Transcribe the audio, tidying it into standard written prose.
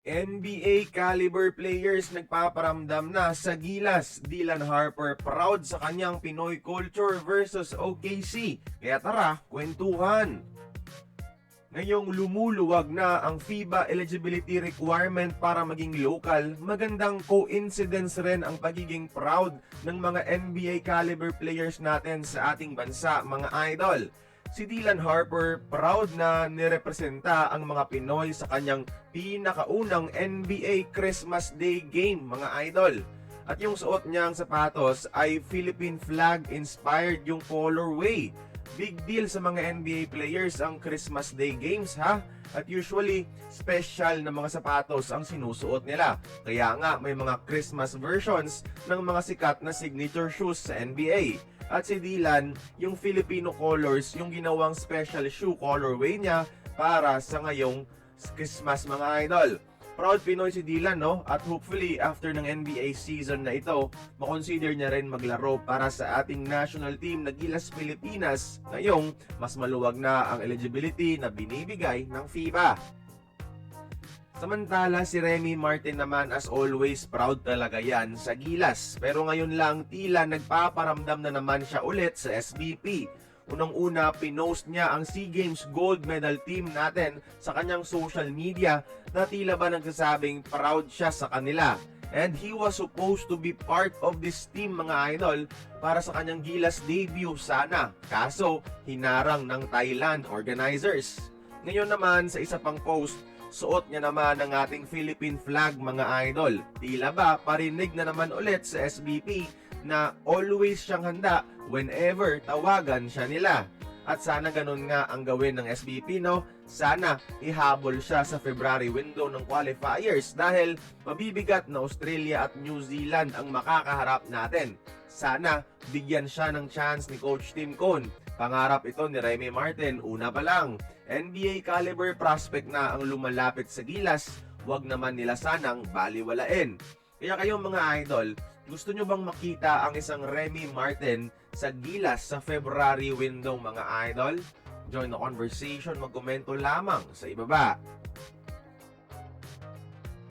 NBA caliber players nagpaparamdam na sa Gilas. Dylan Harper proud sa kanyang Pinoy culture versus OKC. Kaya tara, kwentuhan! Ngayong lumuluwag na ang FIBA eligibility requirement para maging local, magandang coincidence rin ang pagiging proud ng mga NBA caliber players natin sa ating bansa, mga idol. Si Dylan Harper proud na nirepresenta ang mga Pinoy sa kanyang pinakaunang NBA Christmas Day game, mga idol. At yung suot niyang sapatos ay Philippine flag inspired yung colorway. Big deal sa mga NBA players ang Christmas Day games, ha? At usually, special na mga sapatos ang sinusuot nila. Kaya nga may mga Christmas versions ng mga sikat na signature shoes sa NBA. At si Dylan, yung Filipino colors, yung ginawang special shoe colorway niya para sa ngayong Christmas, mga idol. Proud Pinoy si Dylan, no? At hopefully, after ng NBA season na ito, makonsider niya rin maglaro para sa ating national team na Gilas Pilipinas. Ngayong, mas maluwag na ang eligibility na binibigay ng FIBA. Samantala, si Remy Martin naman as always proud talaga yan sa Gilas. Pero ngayon lang tila nagpaparamdam na naman siya ulit sa SBP. Unang-una, pinost niya ang SEA Games gold medal team natin sa kanyang social media na tila ba nagsasabing proud siya sa kanila. And he was supposed to be part of this team, mga idol, para sa kanyang Gilas debut sana. Kaso, hinarang ng Thailand organizers. Ngayon naman, sa isa pang post, suot niya naman ang ating Philippine flag, mga idol. Tila ba parinig na naman ulit sa SBP na always siyang handa whenever tawagan siya nila. At sana ganun nga ang gawin ng SBP, no? Sana ihabol siya sa February window ng qualifiers dahil mabibigat na Australia at New Zealand ang makakaharap natin. Sana bigyan siya ng chance ni Coach Tim Cone. Pangarap ito ni Remy Martin, una pa lang. NBA caliber prospect na ang lumalapit sa Gilas, wag naman nila sanang baliwalain. Kaya kayong mga idol, gusto nyo bang makita ang isang Remy Martin sa Gilas sa February window, mga idol? Join the conversation, magkomento lamang sa ibaba.